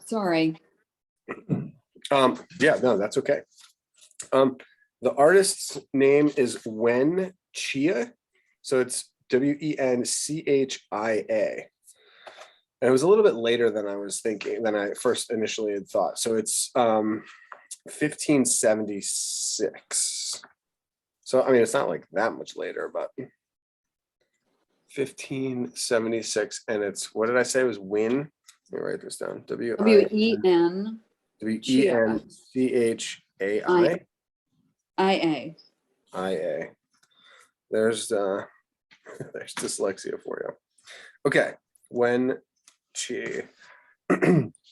Sorry. Yeah, no, that's okay. The artist's name is Wen Chia. So it's Wenchia. And it was a little bit later than I was thinking, than I first initially had thought. So it's 1576. So, I mean, it's not like that much later, but 1576. And it's, what did I say? It was Win. Let me write this down. W-E-N. Wenchai. I-A. IA. There's there's dyslexia for you. Okay, Wen Chi.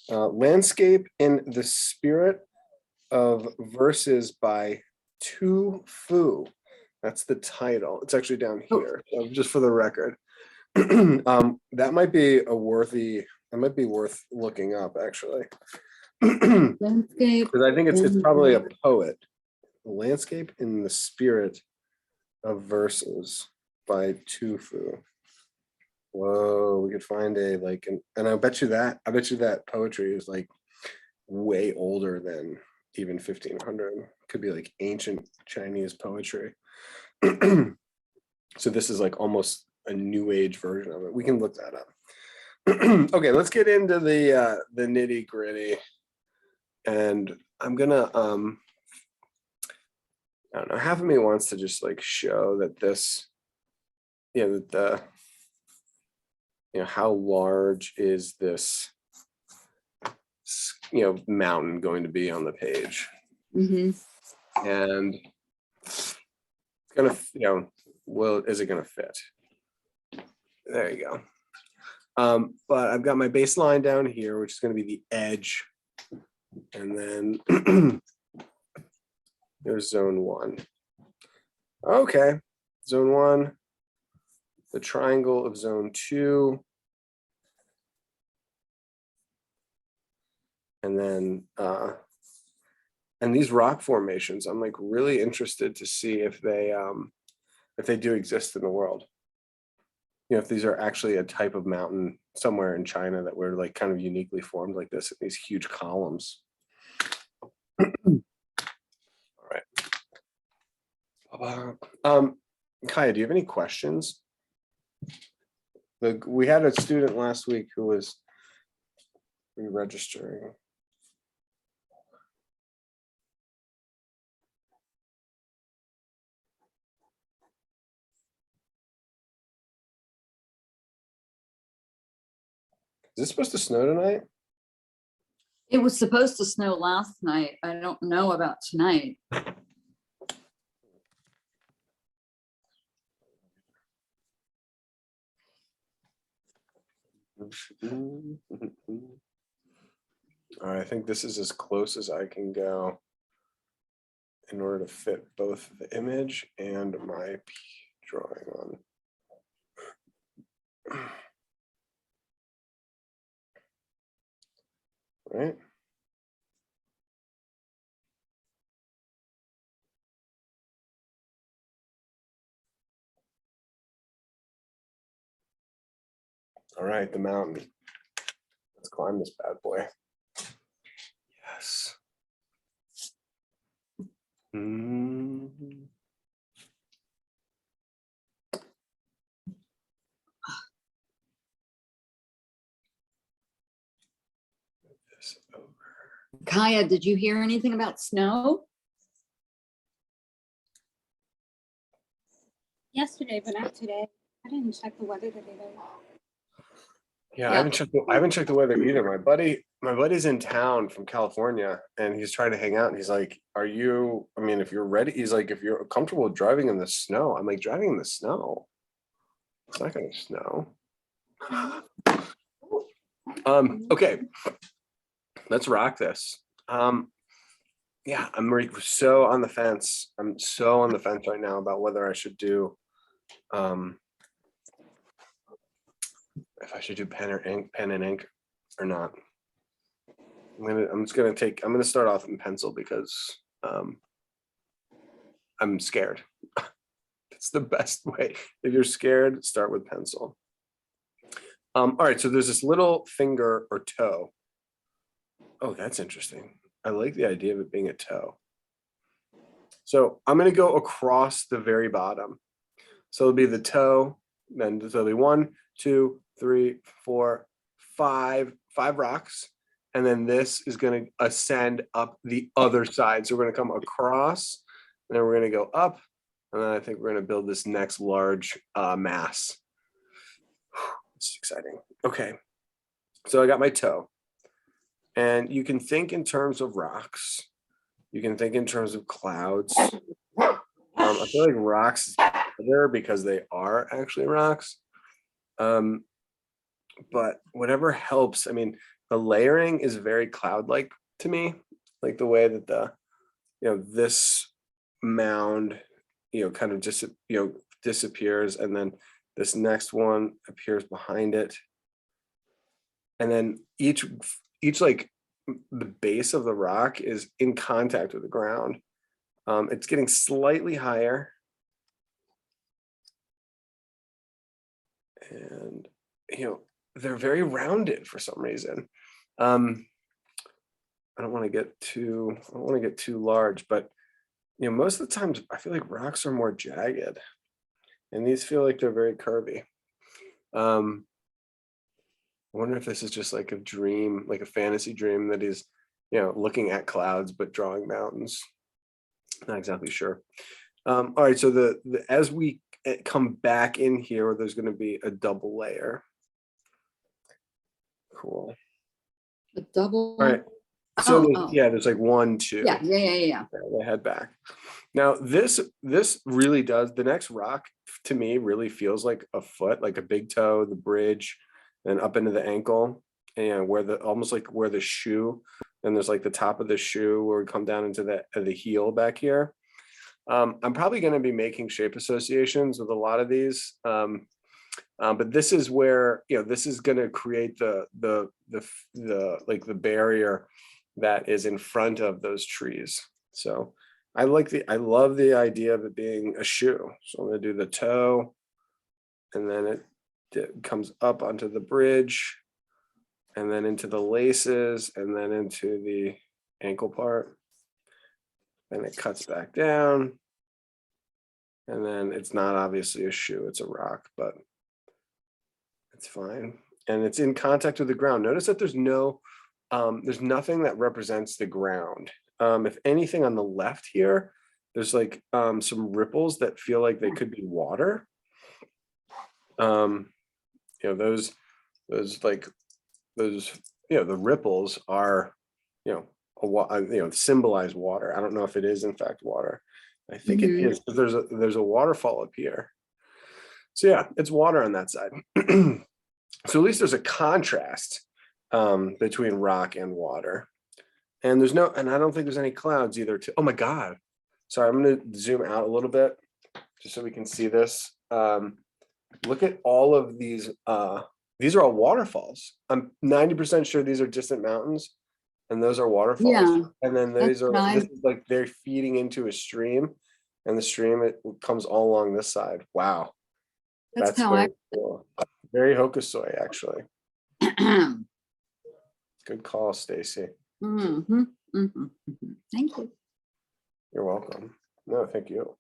Landscape in the Spirit of Verses by Tu Fu. That's the title. It's actually down here, just for the record. That might be worth looking up, actually. Landscape. Because I think it's probably a poet. Landscape in the Spirit of Verses by Tu Fu. Whoa, we could find and I bet you that poetry is like way older than even 1500. Could be like ancient Chinese poetry. So this is like almost a new age version of it. We can look that up. Okay, let's get into the nitty gritty. And I'm gonna I don't know, half of me wants to just like show that this, how large is this, mountain going to be on the page? Mm-hmm. And it's gonna, well, is it gonna fit? There you go. But I've got my baseline down here, which is gonna be the edge. And then there's zone 1. Okay, zone 1, the triangle of zone 2. And then, and these rock formations, I'm like really interested to see if they do exist in the world. If these are actually a type of mountain somewhere in China that were like kind of uniquely formed like this, these huge columns. All right. Kaya, do you have any questions? We had a student last week who was re-registering. Is it supposed to snow tonight? It was supposed to snow last night. I don't know about tonight. All right, I think this is as close as I can go in order to fit both the image and my drawing on. Right. All right, the mountain. Let's climb this bad boy. Yes. This over. Kaya, did you hear anything about snow? Yesterday, but not today. I didn't check the weather today though. Yeah, I haven't checked the weather either. My buddy's in town from California and he's trying to hang out and he's like, if you're ready, he's like, if you're comfortable with driving in the snow. I'm like, driving in the snow? It's not gonna snow. Okay, let's rock this. Yeah, I'm so on the fence. I'm so on the fence right now about whether I should do if I should do pen and ink or not. I'm gonna start off in pencil because I'm scared. It's the best way. If you're scared, start with pencil. All right, so there's this little finger or toe Oh, that's interesting. I like the idea of it being a toe. So I'm going to go across the very bottom. So it'll be the toe, then there'll be 1, 2, 3, 4, 5 rocks. And then this is going to ascend up the other side. So we're going to come across, and then we're going to go up. And then I think we're going to build this next large mass. It's exciting. Okay. So I got my toe. And you can think in terms of rocks. You can think in terms of clouds. I feel like rocks is better because they are actually rocks. But whatever helps. I mean, the layering is very cloud-like to me, like the way that this mound, kind of just, disappears, and then this next one appears behind it. And then each like the base of the rock is in contact with the ground. It's getting slightly higher. And, they're very rounded for some reason. I don't want to get too large, but, most of the times I feel like rocks are more jagged, and these feel like they're very curvy. I wonder if this is just like a dream, like a fantasy dream that is, looking at clouds, but drawing mountains. Not exactly sure. All right, so as we come back in here, there's going to be a double layer. Cool. A double. All right. So Oh. there's like 1, 2. Yeah. They head back. Now this really does. The next rock to me really feels like a foot, like a big toe, the bridge, and up into the ankle, and almost like where the shoe, and there's like the top of the shoe where we come down into the heel back here. I'm probably going to be making shape associations with a lot of these. But this is where, this is going to create the barrier that is in front of those trees. So I love the idea of it being a shoe. So I'm going to do the toe, and then it comes up onto the bridge, and then into the laces, and then into the ankle part. Then it cuts back down. And then it's not obviously a shoe, it's a rock, but it's fine. And it's in contact with the ground. Notice that there's nothing that represents the ground. If anything on the left here, there's like some ripples that feel like they could be water. Those the ripples are, symbolize water. I don't know if it is in fact water. I think it is, because there's a waterfall up here. So yeah, it's water on that side. So at least there's a contrast between rock and water. And I don't think there's any clouds either. Oh my God. Sorry, I'm going to zoom out a little bit just so we can see this. Look at all of these. These are all waterfalls. I'm 90% sure these are distant mountains, and those are waterfalls. Yeah, and then this is like they're feeding into a stream, and the stream, it comes all along this side. Wow. that's how very cool. Very hokusoi, actually. Good call, Stacy. Thank you. You're welcome. No, thank you.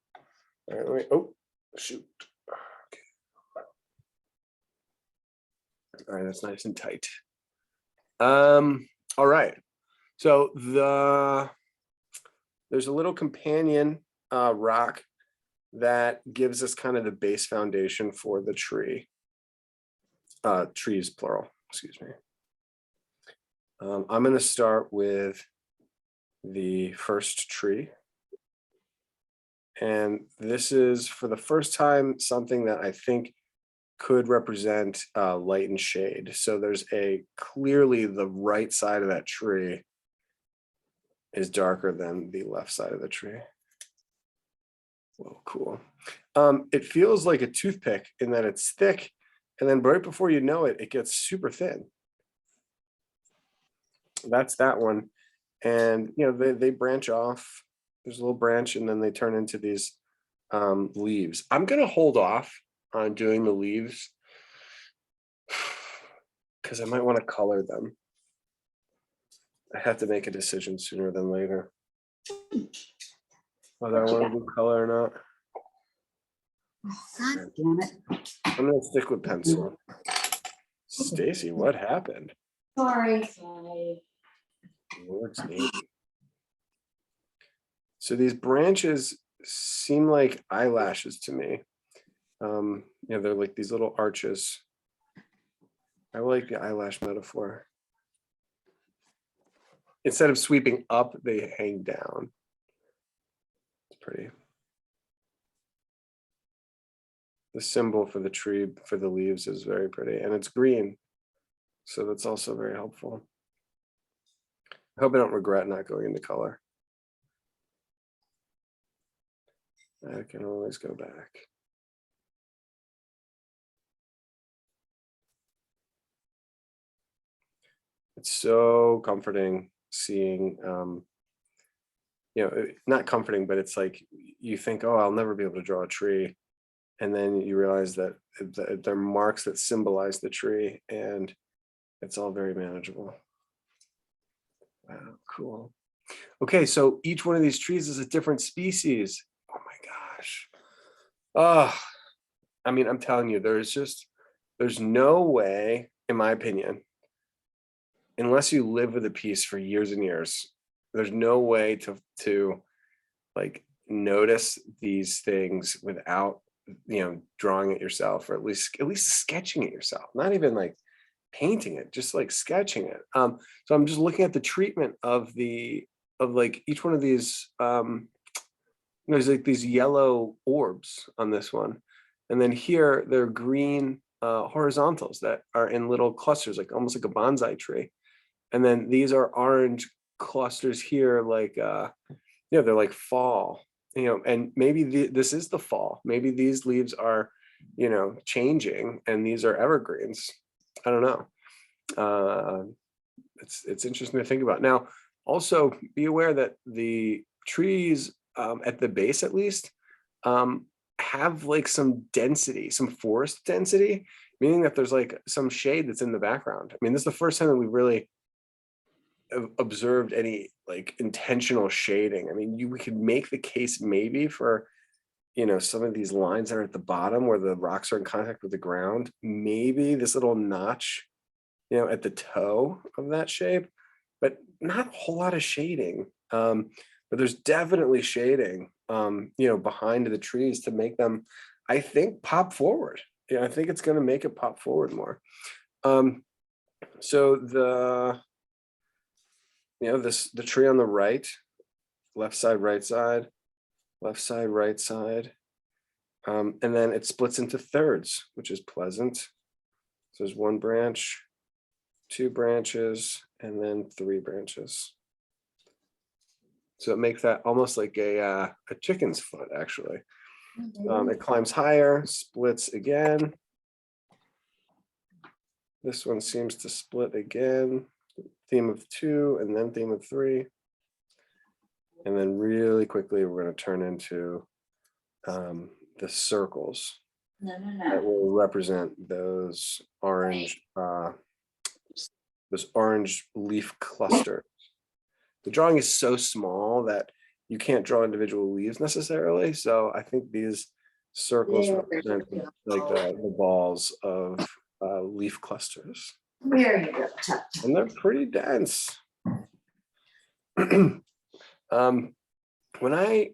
All right, wait. Oh, shoot. Okay. All right, that's nice and tight. All right. So there's a little companion rock that gives us kind of the base foundation for the tree. Trees, plural, excuse me. I'm going to start with the first tree. And this is, for the first time, something that I think could represent light and shade. So there's clearly the right side of that tree is darker than the left side of the tree. Whoa, cool. It feels like a toothpick in that it's thick, and then right before you know it, it gets super thin. That's that one. And they branch off. There's a little branch, and then they turn into these leaves. I'm gonna hold off on doing the leaves because I might want to color them. I have to make a decision sooner than later. Whether I want to do color or not. God damn it. I'm gonna stick with pencil. Stacy, what happened? Sorry. Lord's name. So these branches seem like eyelashes to me. They're like these little arches. I like the eyelash metaphor. Instead of sweeping up, they hang down. It's pretty. The symbol for the tree, for the leaves, is very pretty, and it's green. So that's also very helpful. I hope I don't regret not going into color. I can always go back. It's so comforting seeing, not comforting, but it's like you think, oh, I'll never be able to draw a tree. And then you realize that there are marks that symbolize the tree, and it's all very manageable. Wow, cool. Okay, so each one of these trees is a different species. Oh my gosh. Oh, I mean, I'm telling you, there's no way, in my opinion, unless you live with a piece for years and years, there's no way to like notice these things without drawing it yourself, or at least sketching it yourself, not even like painting it, just like sketching it. So I'm just looking at the treatment of like each one of these. There's like these yellow orbs on this one, and then here they're green horizontals that are in little clusters, like almost like a bonsai tree. And then these are orange clusters here, like they're like fall. And maybe this is the fall. Maybe these leaves are, changing, and these are evergreens. I don't know. It's interesting to think about. Now, also be aware that the trees at the base, at least, have like some density, some forest density, meaning that there's like some shade that's in the background. I mean, this is the first time that we've really observed any like intentional shading. I mean, we could make the case maybe for some of these lines that are at the bottom where the rocks are in contact with the ground, maybe this little notch at the toe of that shape, but not a whole lot of shading. But there's definitely shading behind the trees to make them, I think, pop forward. I think it's going to make it pop forward more. So the tree on the right, left side, right side, left side, right side. And then it splits into thirds, which is pleasant. So there's one branch, two branches, and then three branches. So it makes that almost like a chicken's foot, actually. It climbs higher, splits again. This one seems to split again. Theme of 2 and then theme of 3. And then really quickly, we're going to turn into the circles that will represent those orange leaf cluster. The drawing is so small that you can't draw individual leaves necessarily. So I think these circles represent like the balls of leaf clusters. There you go. And they're pretty dense. When I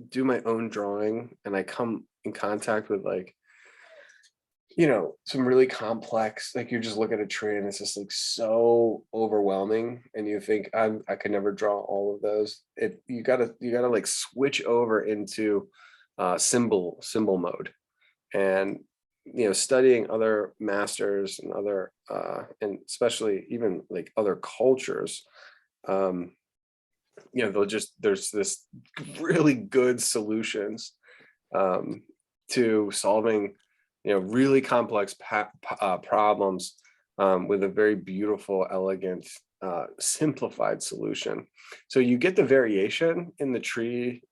do my own drawing and I come in contact with like, some really complex, like you just look at a tree and it's just like so overwhelming, and you think I could never draw all of those. You gotta like switch over into symbol mode, and studying other masters and other and especially even like other cultures. There's this really good solutions to solving really complex problems with a very beautiful, elegant, simplified solution. So you get the variation in the tree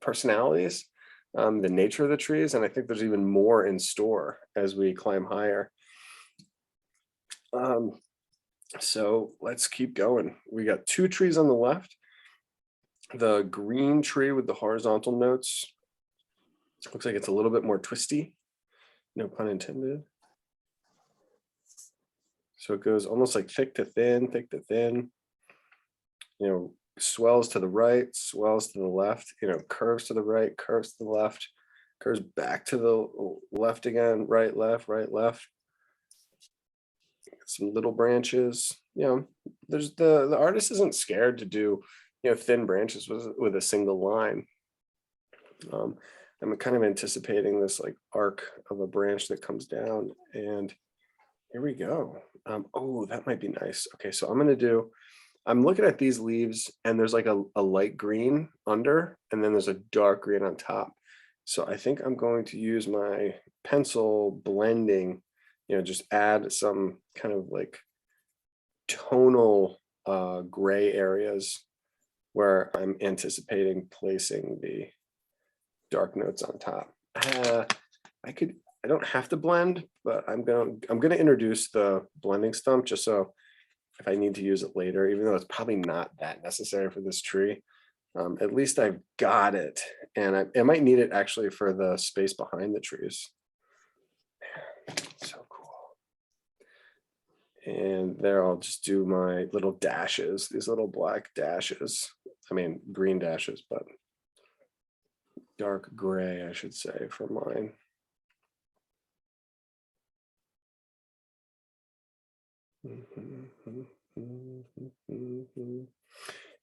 personalities, the nature of the trees, and I think there's even more in store as we climb higher. So let's keep going. We got 2 trees on the left. The green tree with the horizontal notes looks like it's a little bit more twisty, no pun intended. So it goes almost like thick to thin, swells to the right, swells to the left, curves to the right, curves to the left, curves back to the left again, right, left, right, left. Some little branches, there's the artist isn't scared to do, thin branches with a single line. I'm kind of anticipating this like arc of a branch that comes down, and here we go. Oh, that might be nice. Okay, so I'm looking at these leaves, and there's like a light green under, and then there's a dark green on top. So I think I'm going to use my pencil blending, just add some kind of like tonal gray areas where I'm anticipating placing the dark notes on top. I don't have to blend, but I'm gonna introduce the blending stump just so if I need to use it later, even though it's probably not that necessary for this tree. At least I've got it, and I might need it actually for the space behind the trees. So cool. And there I'll just do my little dashes, these little black dashes. I mean, green dashes, but dark gray, I should say, for mine.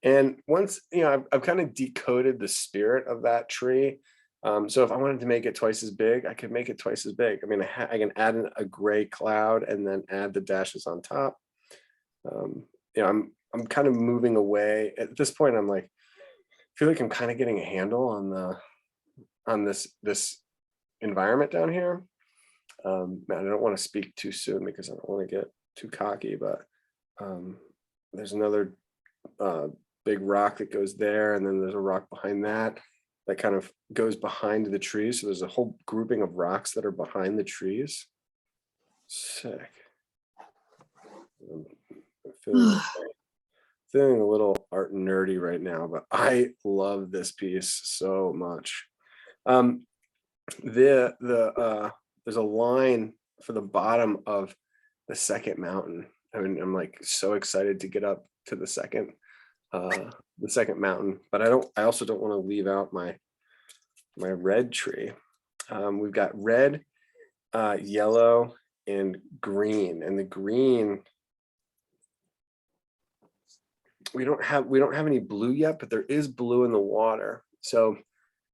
And once, I've kind of decoded the spirit of that tree. So if I wanted to make it twice as big, I could make it twice as big. I mean, I can add in a gray cloud and then add the dashes on top. I'm kind of moving away at this point. I'm like, I feel like I'm kind of getting a handle on this environment down here. I don't want to speak too soon because I don't want to get too cocky, but there's another big rock that goes there, and then there's a rock behind that kind of goes behind the trees. So there's a whole grouping of rocks that are behind the trees. Sick. I'm feeling a little art nerdy right now, but I love this piece so much. There's a line for the bottom of the second mountain. I mean, I'm like so excited to get up to the second mountain, but I also don't want to leave out my red tree. We've got red, yellow, and green. And the green, we don't have any blue yet, but there is blue in the water. So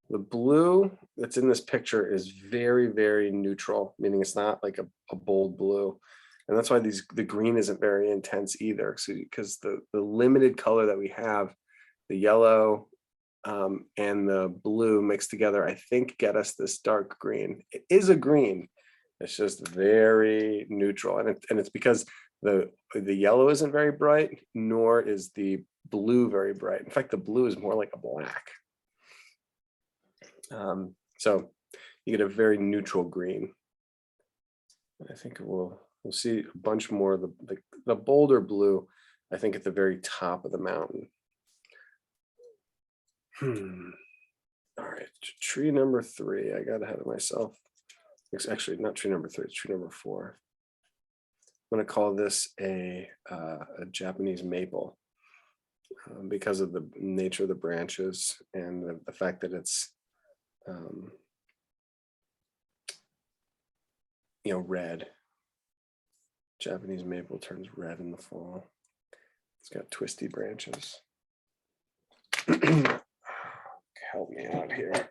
the blue that's in this picture is very, very neutral, meaning it's not like a bold blue. And that's why the green isn't very intense either, because the limited color that we have, the yellow and the blue mixed together, I think get us this dark green. It is a green. It's just very neutral, and it's because the yellow isn't very bright, nor is the blue very bright. In fact, the blue is more like a black. So you get a very neutral green. I think we'll see a bunch more of the bolder blue, I think, at the very top of the mountain. All right, tree number 3. I got ahead of myself. It's actually not tree number 3, it's tree number 4. I'm going to call this a Japanese maple because of the nature of the branches and the fact that it's red. Japanese maple turns red in the fall. It's got twisty branches. Help me out here.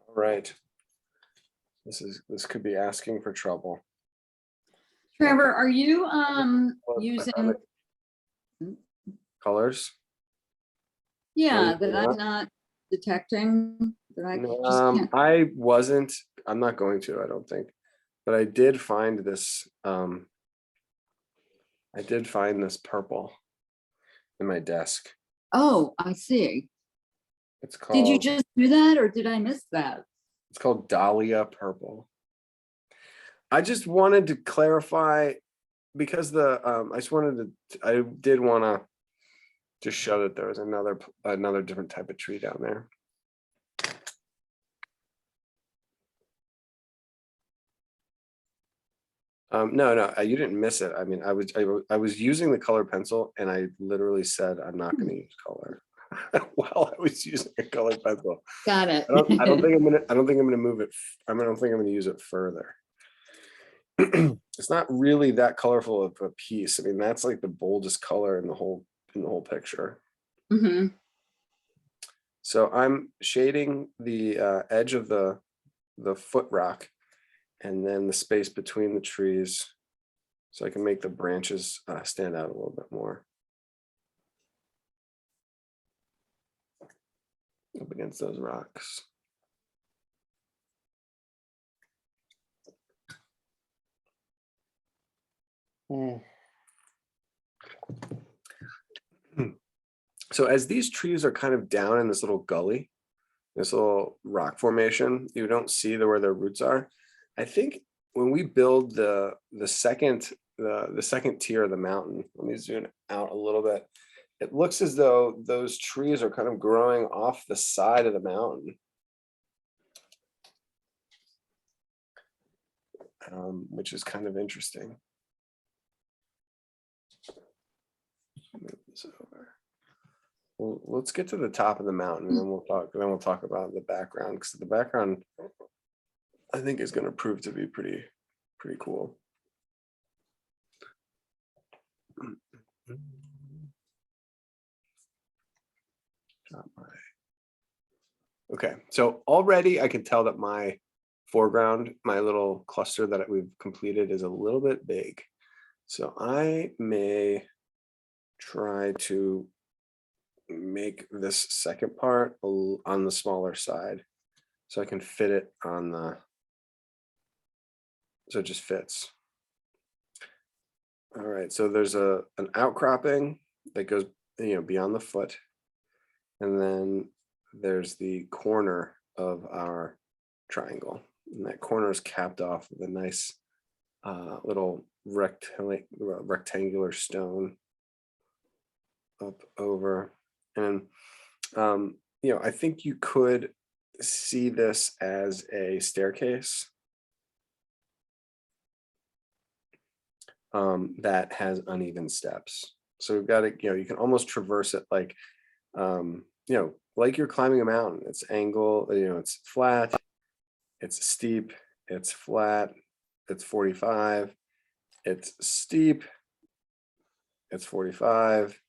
All right. This could be asking for trouble. Trevor, are you using? Colors? Yeah, that I'm not detecting. That I just can't. I wasn't. I'm not going to. I don't think. But I did find this. I did find this purple in my desk. Oh, I see. It's called. Did you just do that, or did I miss that? It's called Dahlia Purple. I just wanted to clarify because I did want to just show that there was another different type of tree down there. No, you didn't miss it. I mean, I was using the color pencil, and I literally said I'm not going to use color while I was using a color pencil. Got it. I don't think I'm gonna move it. I don't think I'm gonna use it further. It's not really that colorful of a piece. I mean, that's like the boldest color in the whole picture. Mm-hmm. So I'm shading the edge of the foot rock, and then the space between the trees, so I can make the branches stand out a little bit more up against those rocks. So as these trees are kind of down in this little gully, this little rock formation, you don't see where their roots are. I think when we build the second tier of the mountain, let me zoom out a little bit. It looks as though those trees are kind of growing off the side of the mountain, which is kind of interesting. Move this over. Well, let's get to the top of the mountain, and then we'll talk about the background, because the background I think is going to prove to be pretty cool. Okay, so already I can tell that my foreground, my little cluster that we've completed, is a little bit big. So I may try to make this second part on the smaller side, so I can fit it on the, so it just fits. All right, so there's an outcropping that goes, beyond the foot, and then there's the corner of our triangle, and that corner is capped off with a nice little rectangular stone up over. And I think you could see this as a staircase that has uneven steps. So we've got it, you can almost traverse it like like you're climbing a mountain. It's angle, it's flat, it's steep, it's flat, it's 45, it's steep, it's 45,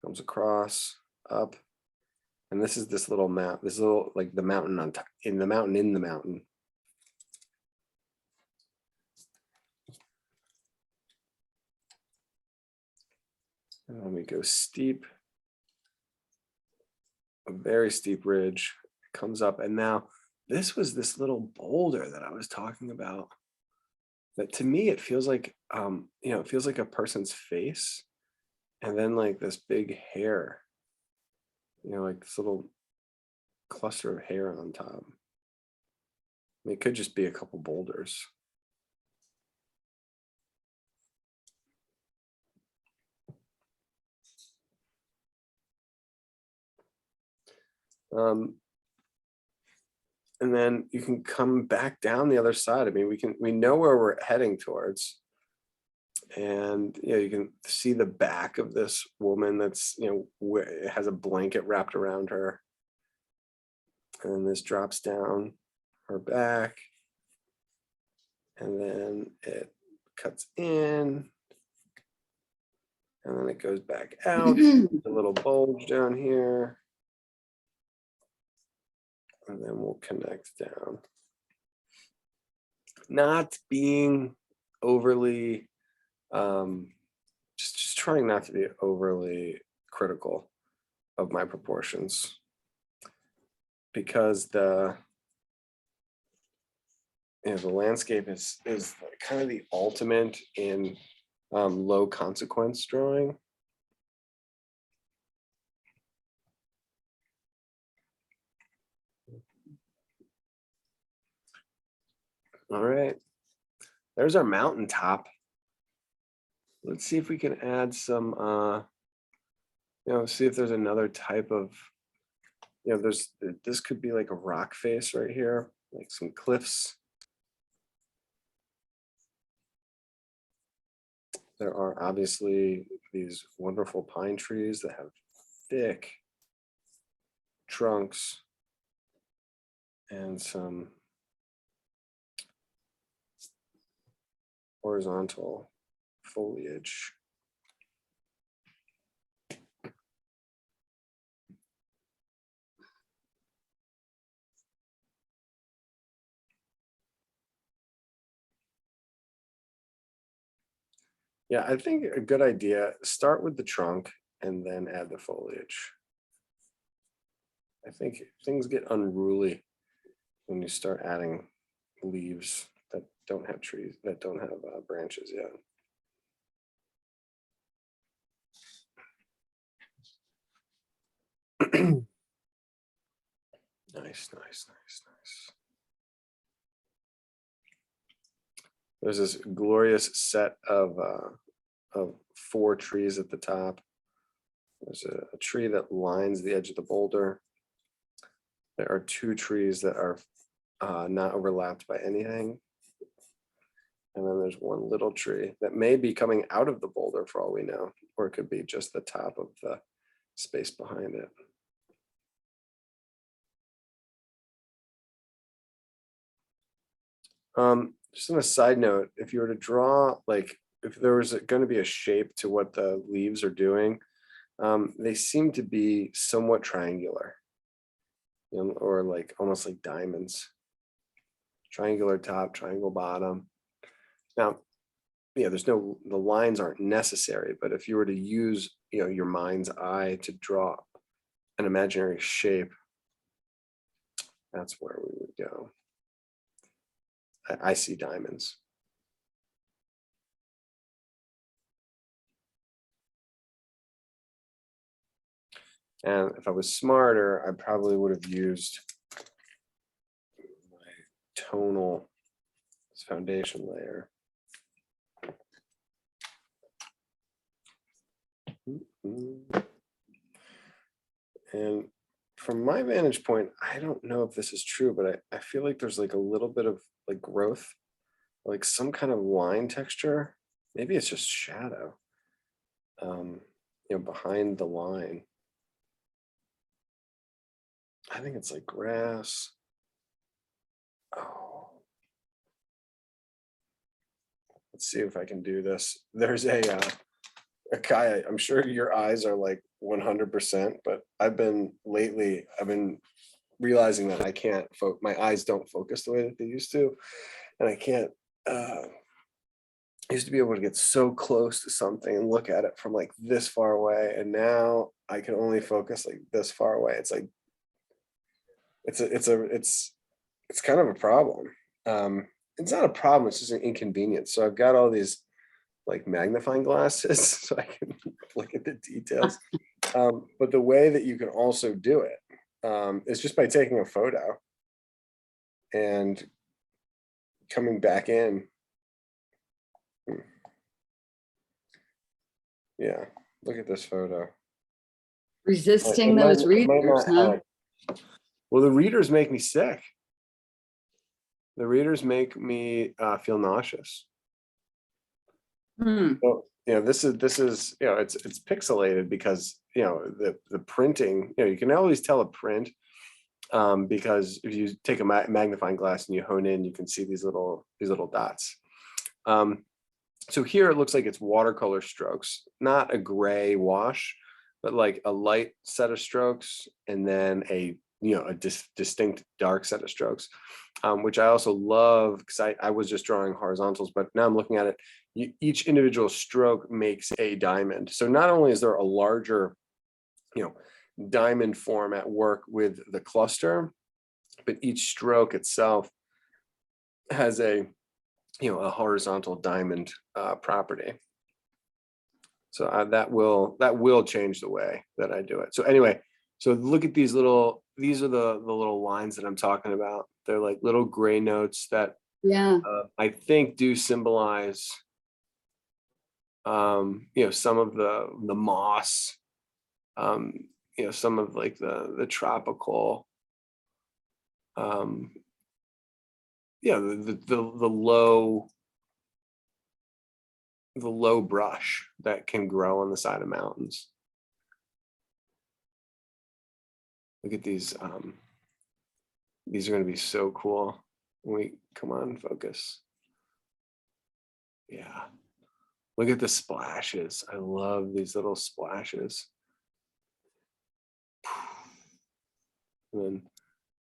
comes across, up, and this is this little map, this little, like the mountain on top, in the mountain. And then we go steep, a very steep ridge, comes up, and now this was this little boulder that I was talking about, that to me it feels like it feels like a person's face, and then like this big hair, like this little cluster of hair on top. I mean, it could just be a couple boulders. And then you can come back down the other side. I mean, we know where we're heading towards, and you can see the back of this woman that's it has a blanket wrapped around her, and this drops down her back, and then it cuts in, and then it goes back out. A little bulge down here, and then we'll connect down. Not being overly, just trying not to be overly critical of my proportions, because the landscape is kind of the ultimate in low consequence drawing. All right. There's our mountaintop. Let's see if we can add some, see if there's another type of, this could be like a rock face right here, like some cliffs. There are obviously these wonderful pine trees that have thick trunks and some horizontal foliage. Yeah, I think a good idea, start with the trunk and then add the foliage. I think things get unruly when you start adding leaves that don't have trees, that don't have branches yet. Nice, nice, nice, nice. There's this glorious set of 4 trees at the top. There's a tree that lines the edge of the boulder. There are 2 trees that are not overlapped by anything. And then there's one little tree that may be coming out of the boulder for all we know, or it could be just the top of the space behind it. Just on a side note, if you were to draw, like if there was going to be a shape to what the leaves are doing, they seem to be somewhat triangular, or like almost like diamonds. Triangular top, triangle bottom. Now, the lines aren't necessary, but if you were to use, your mind's eye to draw an imaginary shape, that's where we would go. I see diamonds. And if I was smarter, I probably would have used my tonal foundation layer. And from my vantage point, I don't know if this is true, but I feel like there's like a little bit of like growth, like some kind of line texture. Maybe it's just shadow, behind the line. I think it's like grass. Oh. Let's see if I can do this. There's a guy, I'm sure your eyes are like 100%, but I've been realizing that I can't my eyes don't focus the way that they used to. And I can't, I used to be able to get so close to something and look at it from like this far away. And now I can only focus like this far away. It's like, it's kind of a problem. It's not a problem, it's just an inconvenience. So I've got all these like magnifying glasses so I can look at the details. But the way that you can also do it is just by taking a photo and coming back in. Yeah, look at this photo. Resisting those readers, huh? Well, the readers make me sick. The readers make me feel nauseous. So, this is it's pixelated because the printing, you can always tell a print because if you take a magnifying glass and you hone in, you can see these little dots. So here it looks like it's watercolor strokes, not a gray wash, but like a light set of strokes and then a distinct dark set of strokes, which I also love because I was just drawing horizontals, but now I'm looking at it. Each individual stroke makes a diamond. So not only is there a larger, diamond form at work with the cluster, but each stroke itself has a horizontal diamond property. So that will change the way that I do it. So anyway, so look at these are the little lines that I'm talking about. They're like little gray notes that Yeah, I think do symbolize, some of the moss, some of like the tropical, the low brush that can grow on the side of mountains. Look at these. These are going to be so cool. Come on, focus. Yeah. Look at the splashes. I love these little splashes. And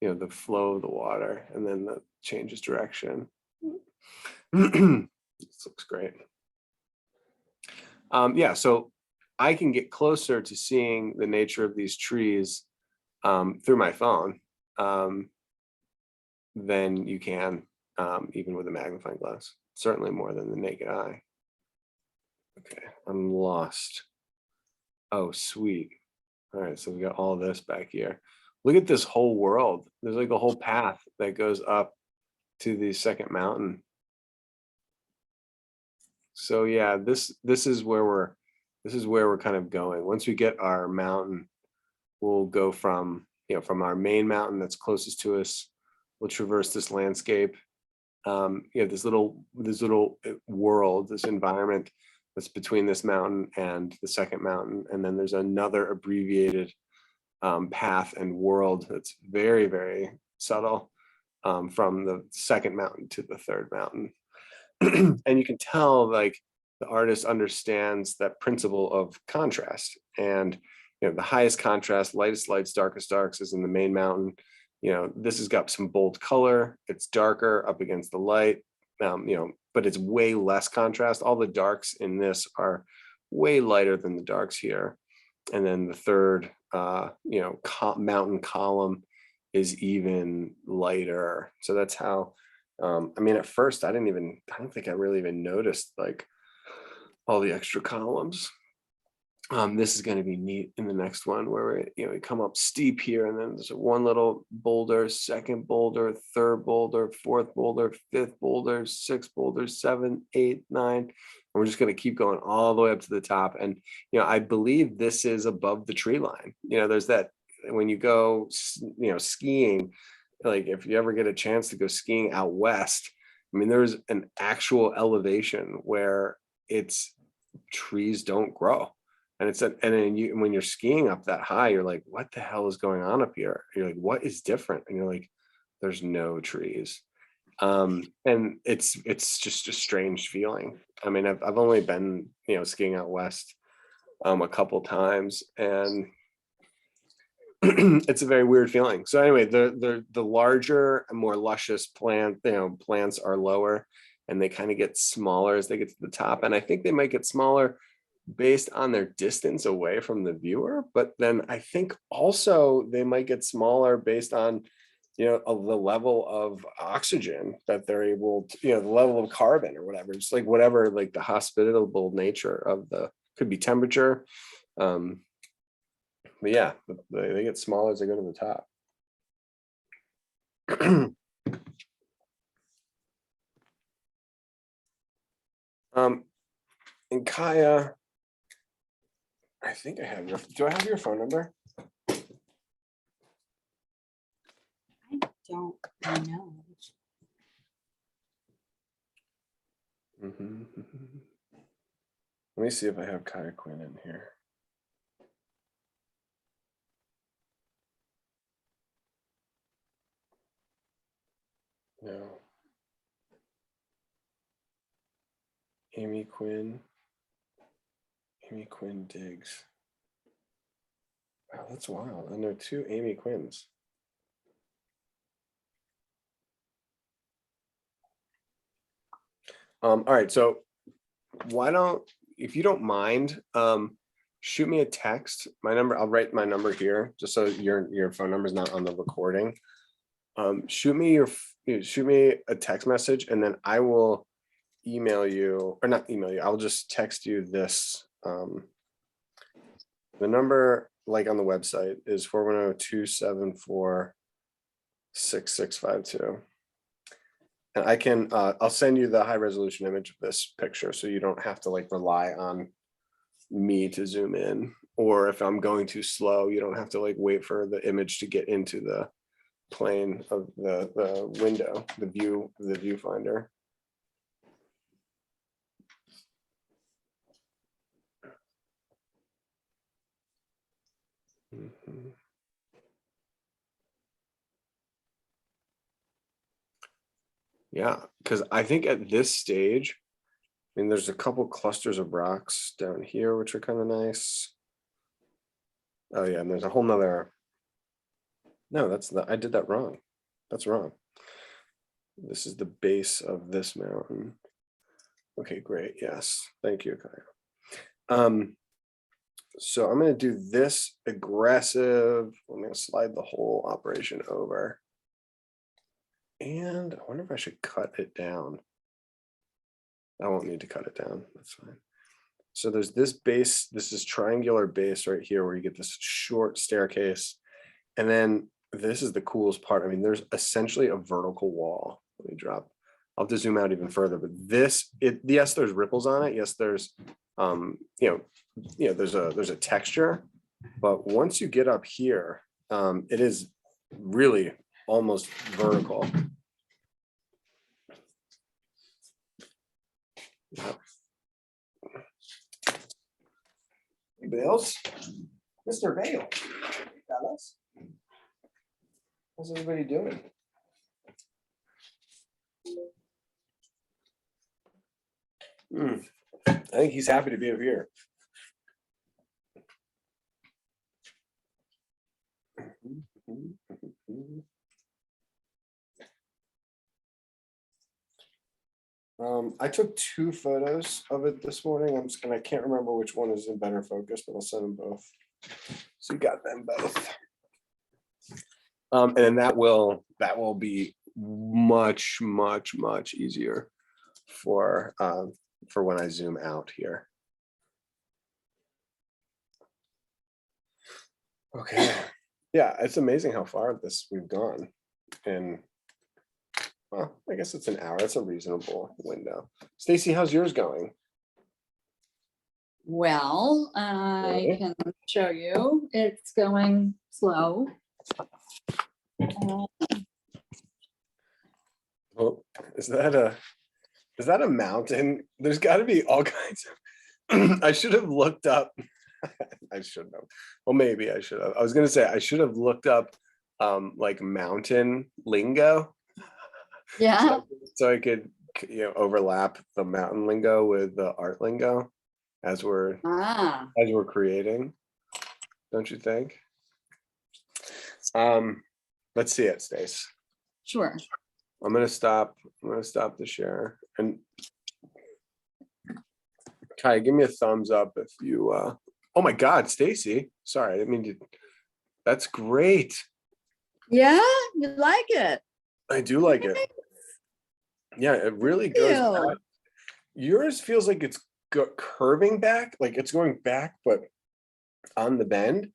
then, the flow of the water, and then the changes direction. This looks great. Yeah, so I can get closer to seeing the nature of these trees through my phone than you can even with a magnifying glass. Certainly more than the naked eye. Okay, I'm lost. Oh, sweet. All right, so we got all this back here. Look at this whole world. There's like a whole path that goes up to the second mountain. So yeah, this is where we're kind of going. Once we get our mountain, we'll go from our main mountain that's closest to us. We'll traverse this landscape. This little world, this environment that's between this mountain and the second mountain, and then there's another abbreviated path and world that's very, very subtle from the second mountain to the third mountain. And you can tell like the artist understands that principle of contrast, and the highest contrast, lightest lights, darkest darks is in the main mountain. This has got some bold color, it's darker up against the light, but it's way less contrast. All the darks in this are way lighter than the darks here. And then the third mountain column is even lighter. So that's how at first I don't think I really even noticed like all the extra columns. This is going to be neat in the next one where we come up steep here, and then there's one little boulder, second boulder, third boulder, fourth boulder, fifth boulder, sixth boulder, 7, 8, 9. And we're just going to keep going all the way up to the top. And I believe this is above the tree line. There's that when you go skiing, like if you ever get a chance to go skiing out west, there's an actual elevation where it's trees don't grow. And when you're skiing up that high, you're like, what the hell is going on up here? You're like, what is different? And you're like, there's no trees. And it's just a strange feeling. I've only been, skiing out west a couple times, and it's a very weird feeling. So anyway, the larger and more luscious plants are lower, and they kind of get smaller as they get to the top. And I think they might get smaller based on their distance away from the viewer, but then I think also they might get smaller based on the level of oxygen that they're able to, the level of carbon or whatever. It's like whatever, like the hospitable nature of could be temperature. But yeah, they get smaller as they go to the top. And Kaya, I think I have do I have your phone number? I don't know. Let me see if I have Kaya Quinn in here. No. Amy Quinn Diggs. Wow, that's wild. And there are 2 Amy Quinns. All right, so why don't, if you don't mind, shoot me a text. My number, I'll write my number here just so your phone number is not on the recording. Shoot me a text message, and then I will email you, or not email you, I'll just text you this. The number, like on the website, is 410-274-6652. And I can, I'll send you the high resolution image of this picture so you don't have to like rely on me to zoom in. Or if I'm going too slow, you don't have to like wait for the image to get into the plane of the window, the viewfinder. Mhm. Yeah, because I think at this stage, I mean, there's a couple clusters of rocks down here, which are kind of nice. Oh yeah, and there's a whole nother. No, I did that wrong. That's wrong. This is the base of this mountain. Okay, great. Yes, thank you, Kaya. So I'm going to do this aggressive. I'm going to slide the whole operation over. And I wonder if I should cut it down. I won't need to cut it down. That's fine. So there's this base. This is triangular base right here where you get this short staircase. And then this is the coolest part. I mean, there's essentially a vertical wall. Let me drop. I'll have to zoom out even further, but yes, there's ripples on it. Yes, there's, there's a texture, but once you get up here, it is really almost vertical. Yep. Hey, Bales. Mr. Bale. Fellas. How's everybody doing? I think he's happy to be up here. I took 2 photos of it this morning. I can't remember which one is in better focus, but I'll send them both. So you got them both. And that will be much easier for when I zoom out here. Okay. Yeah, it's amazing how far we've gone. And well, I guess it's an hour. It's a reasonable window. Stacy, how's yours going? Well, I Really? can show you. It's going slow. Oh, is that a mountain? There's got to be all kinds of. I should have looked up. I shouldn't have. Well, maybe I should have. I was gonna say I should have looked up like mountain lingo. Yeah. So I could overlap the mountain lingo with the art lingo as we're creating. Don't you think? Let's see it, Stace. Sure. I'm gonna stop the share. And Kai, give me a thumbs up if you oh my god, Stacy. Sorry, I didn't mean to. That's great. Yeah, you like it. I do like it. Yeah, it really goes back. Yours feels like it's curving back, like it's going back, but on the bend.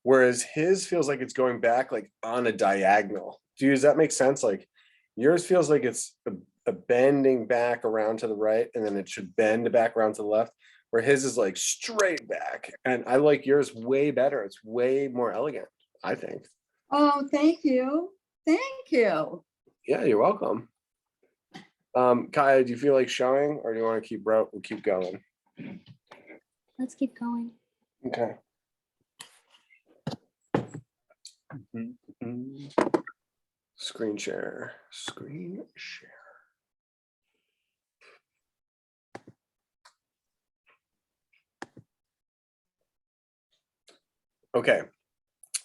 Whereas his feels like it's going back like on a diagonal. Does that make sense? Like yours feels like it's a bending back around to the right, and then it should bend back around to the left, where his is like straight back. And I like yours way better. It's way more elegant, I think. Oh, thank you. Thank you. Yeah, you're welcome. Kaya, do you feel like showing, or do you want to keep going? Let's keep going. Okay. Screen share. Okay,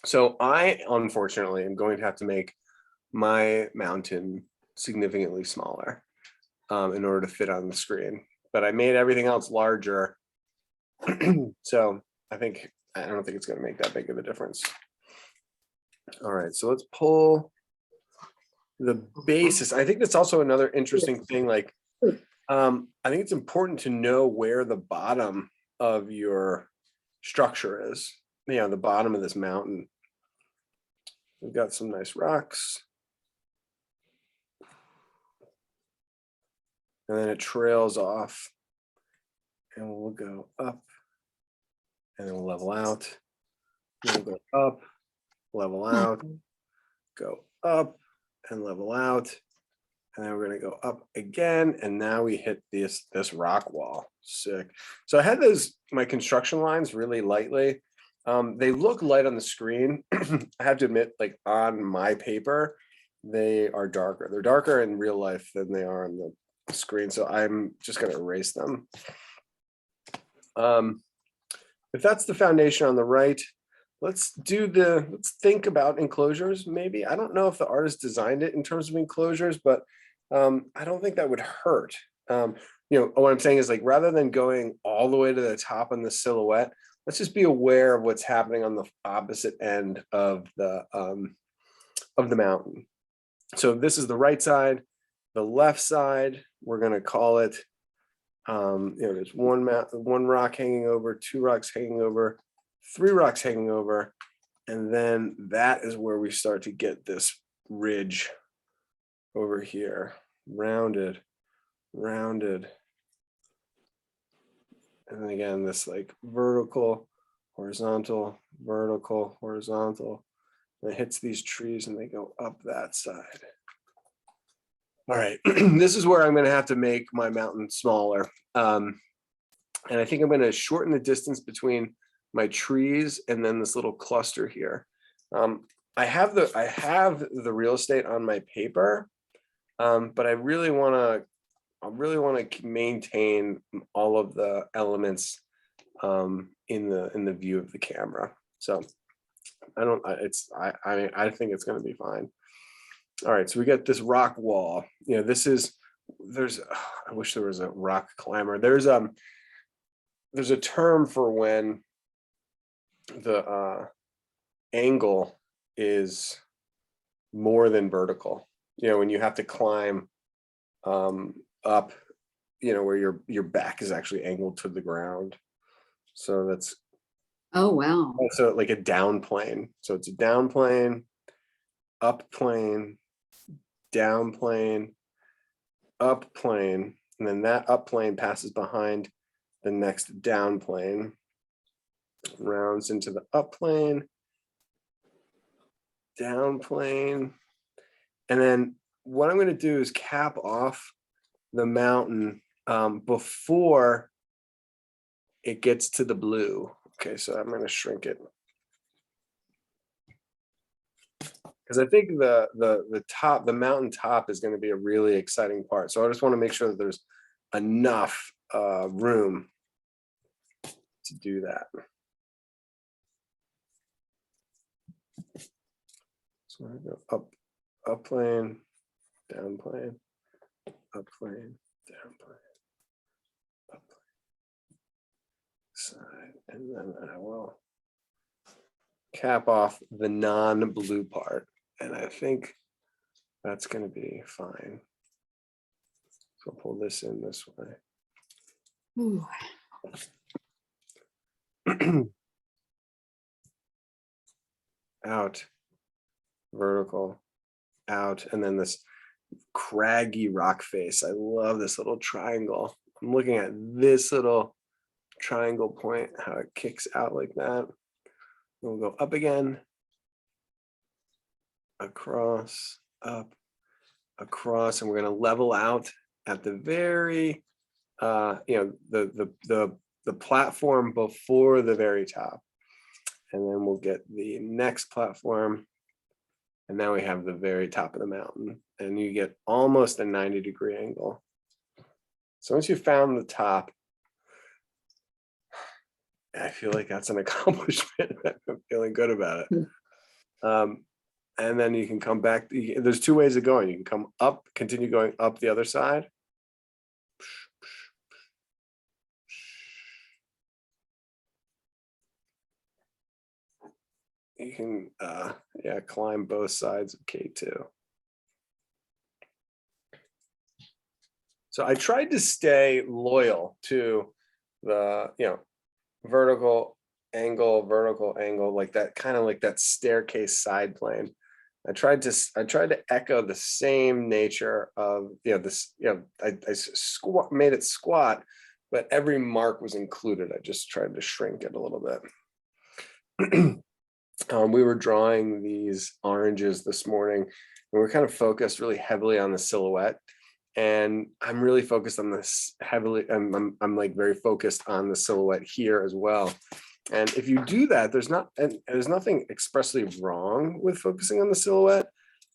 so I unfortunately am going to have to make my mountain significantly smaller in order to fit on the screen, but I made everything else larger. So I don't think it's going to make that big of a difference. All right, so let's pull the basis. I think that's also another interesting thing. Like, I think it's important to know where the bottom of your structure is. The bottom of this mountain. We've got some nice rocks. and then it trails off, and we'll go up, and then we'll level out, then we'll go up, level out, go up, and level out, and then we're going to go up again, and now we hit this rock wall. Sick. So I had my construction lines really lightly. They look light on the screen. I have to admit, like on my paper, they are darker. They're darker in real life than they are on the screen. So I'm just going to erase them. If that's the foundation on the right, let's think about enclosures. Maybe, I don't know if the artist designed it in terms of enclosures, but I don't think that would hurt. What I'm saying is, like, rather than going all the way to the top on the silhouette, let's just be aware of what's happening on the opposite end of the mountain. So this is the right side. The left side, we're going to call it, there's one rock hanging over, 2 rocks hanging over, 3 rocks hanging over, and then that is where we start to get this ridge over here, rounded, and then again this like vertical, horizontal, vertical, horizontal, and it hits these trees and they go up that side. All right, this is where I'm going to have to make my mountain smaller, and I think I'm going to shorten the distance between my trees and then this little cluster here. I have the real estate on my paper, but I really want to maintain all of the elements in the view of the camera. So I think it's going to be fine. All right, so we got this rock wall. I wish there was a rock climber. There's a term for when the angle is more than vertical. When you have to climb up, where your back is actually angled to the ground. So that's, oh wow. So like a down plane. So it's a down plane, up plane, down plane, up plane, and then that up plane passes behind the next down plane, rounds into the up plane, down plane, and then what I'm going to do is cap off the mountain before it gets to the blue. Okay, so I'm going to shrink it because I think the mountain top is going to be a really exciting part. So I just want to make sure that there's enough room to do that. So I go up plane, down plane, up plane, down plane, up plane, side, and then I will cap off the non-blue part, and I think that's going to be fine. So I'll pull this in this way. Ooh. Out, vertical, out, and then this craggy rock face. I love this little triangle. I'm looking at this little triangle point, how it kicks out like that. We'll go up again, across, up, across, and we're going to level out at the very, the platform before the very top, and then we'll get the next platform, and now we have the very top of the mountain, and you get almost a 90-degree angle. So once you've found the top, I feel like that's an accomplishment. I'm feeling good about it. And then you can come back. There's 2 ways of going. You can come up, continue going up the other side. You can, climb both sides of K2. So I tried to stay loyal to the, vertical angle, like that, kind of like that staircase side plane. I tried to echo the same nature of, this, I made it squat, but every mark was included. I just tried to shrink it a little bit. We were drawing these oranges this morning, and we're kind of focused really heavily on the silhouette. And I'm really focused on this heavily. I'm like very focused on the silhouette here as well. And if you do that, there's nothing expressly wrong with focusing on the silhouette.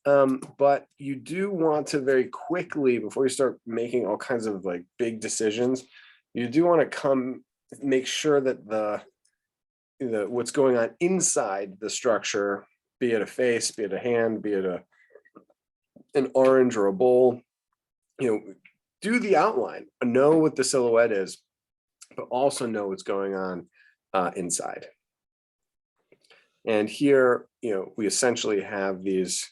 But you do want to very quickly, before you start making all kinds of like big decisions, you do want to make sure that what's going on inside the structure, be it a face, be it a hand, be it an orange or a bowl, do the outline, know what the silhouette is, but also know what's going on inside. And here, we essentially have these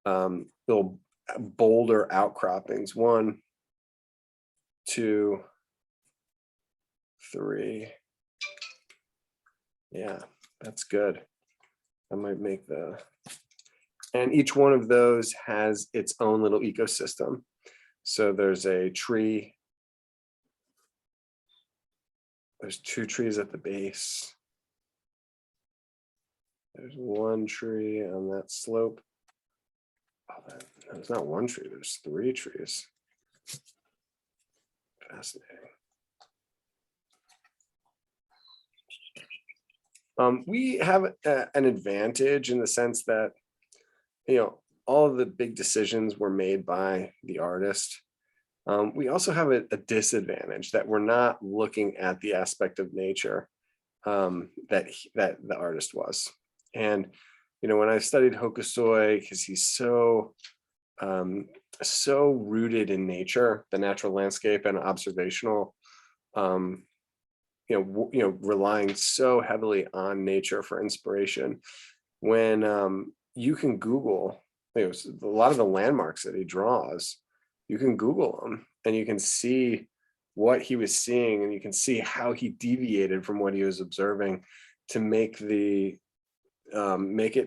little boulder outcroppings. 1, 2, 3. Yeah, that's good. I might make and each one of those has its own little ecosystem. So there's a tree. There's 2 trees at the base. There's 1 tree on that slope. Oh, there's not 1 tree, there's 3 trees. Fascinating. We have an advantage in the sense that, all of the big decisions were made by the artist. We also have a disadvantage that we're not looking at the aspect of nature that the artist was. And, when I studied Hokusoi, because he's so rooted in nature, the natural landscape and observational, relying so heavily on nature for inspiration. When you can Google, a lot of the landmarks that he draws, you can Google them and you can see what he was seeing, and you can see how he deviated from what he was observing to make it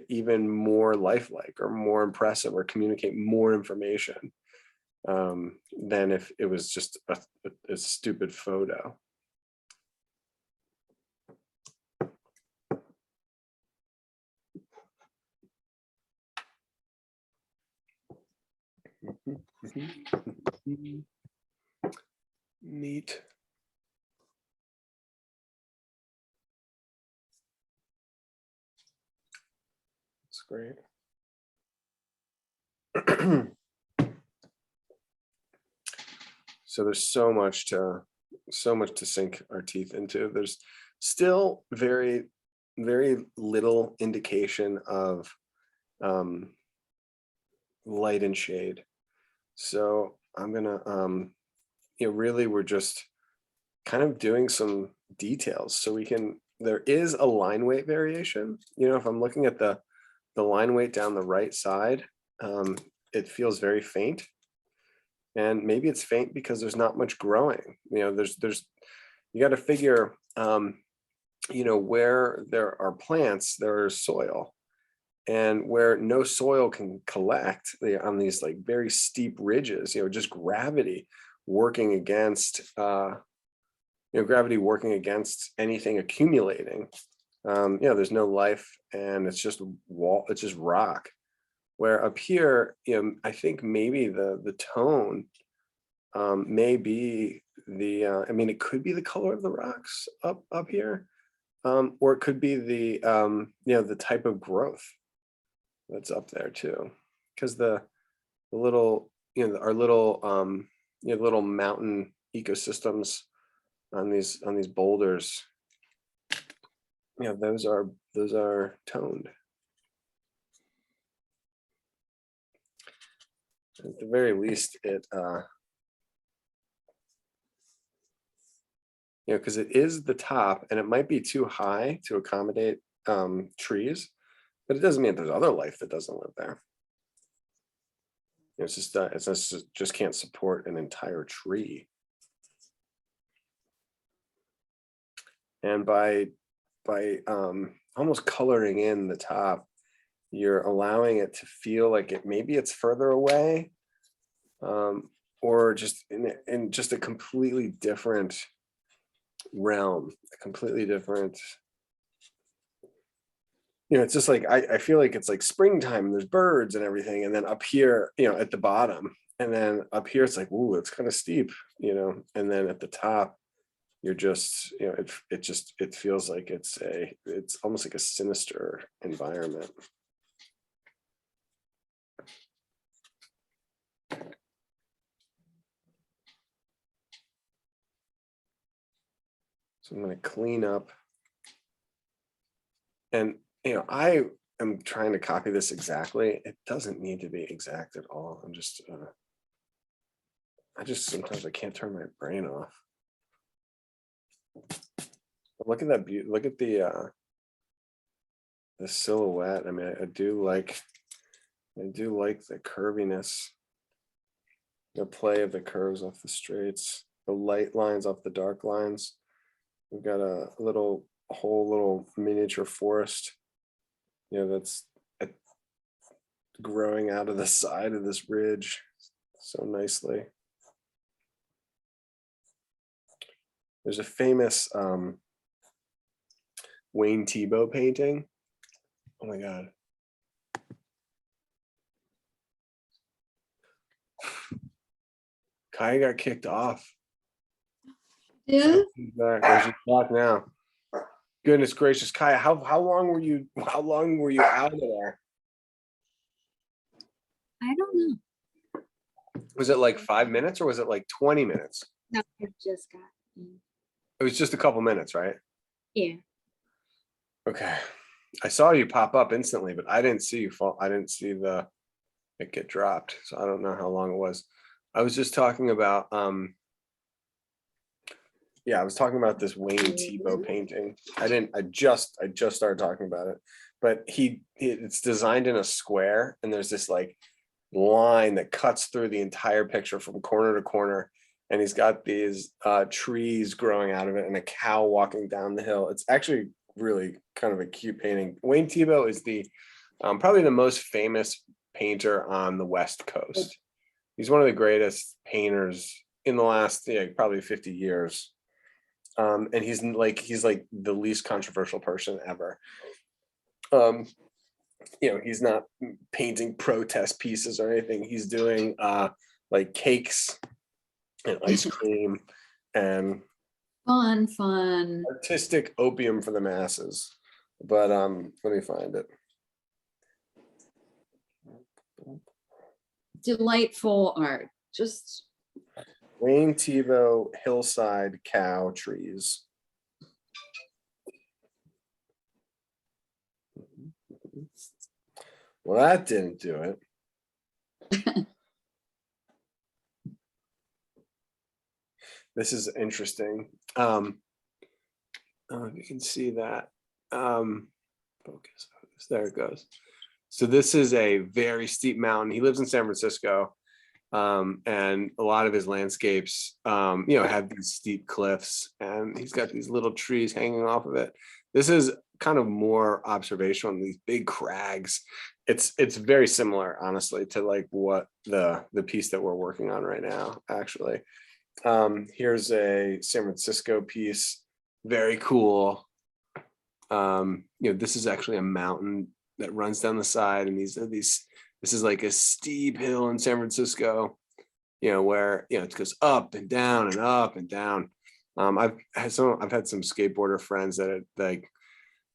even more lifelike or more impressive or communicate more information than if it was just a stupid photo. Neat. That's great. So there's so much to sink our teeth into. There's still very, very little indication of light and shade. So I'm gonna, really we're just kind of doing some details so there is a line weight variation. If I'm looking at the line weight down the right side, it feels very faint. And maybe it's faint because there's not much growing. You got to figure, where there are plants, there is soil. And where no soil can collect on these like very steep ridges, just gravity working against, anything accumulating. There's no life, and it's just rock. Where up here, I think maybe the tone may be it could be the color of the rocks up here, or it could be the type of growth that's up there too, because the little our little little mountain ecosystems on these boulders, those are toned. At the very least, it because it is the top, and it might be too high to accommodate trees, but it doesn't mean there's other life that doesn't live there. It's just can't support an entire tree. And by almost coloring in the top, you're allowing it to feel like maybe it's further away, or just in just a completely different realm, a completely different, it's just like I feel like it's like springtime and there's birds and everything, and then up here, at the bottom, and then up here it's like, ooh, it's kind of steep, and then at the top you're just, it feels like it's almost like a sinister environment. So I'm going to clean up, and I am trying to copy this exactly. It doesn't need to be exact at all. I'm just sometimes I can't turn my brain off. But look at that beauty. Look at the silhouette. I mean, I do like the curviness, the play of the curves off the straights, the light lines off the dark lines. We've got a whole little miniature forest, that's growing out of the side of this ridge so nicely. There's a famous Wayne Thiebaud painting. Oh my God. Kai got kicked off. Yeah. She's back now. Goodness gracious, Kaya, how long were you out of there? I don't know. Was it like 5 minutes or was it like 20 minutes? No, I just got in. It was just a couple minutes, right? Yeah. Okay. I saw you pop up instantly, but I didn't see you fall. I didn't see it get dropped. So I don't know how long it was. I was just talking about I was talking about this Wayne Thiebaud painting. I just started talking about it, but it's designed in a square, and there's this like line that cuts through the entire picture from corner to corner, and he's got these trees growing out of it and a cow walking down the hill. It's actually really kind of a cute painting. Wayne Thiebaud is the probably the most famous painter on the West Coast. He's one of the greatest painters in the last probably 50 years. And he's like the least controversial person ever. He's not painting protest pieces or anything. He's doing like cakes and ice cream and Fun. artistic opium for the masses. But let me find it. Delightful art. Just Wayne Thiebaud hillside cow trees. Well, that didn't do it. This is interesting. You can see that. Focus. There it goes. So this is a very steep mountain. He lives in San Francisco. And a lot of his landscapes, have these steep cliffs, and he's got these little trees hanging off of it. This is kind of more observational on these big crags. It's very similar, honestly, to like what the piece that we're working on right now, actually. Here's a San Francisco piece, very cool. This is actually a mountain that runs down the side, and this is like a steep hill in San Francisco, where it goes up and down and up and down. I've had some skateboarder friends that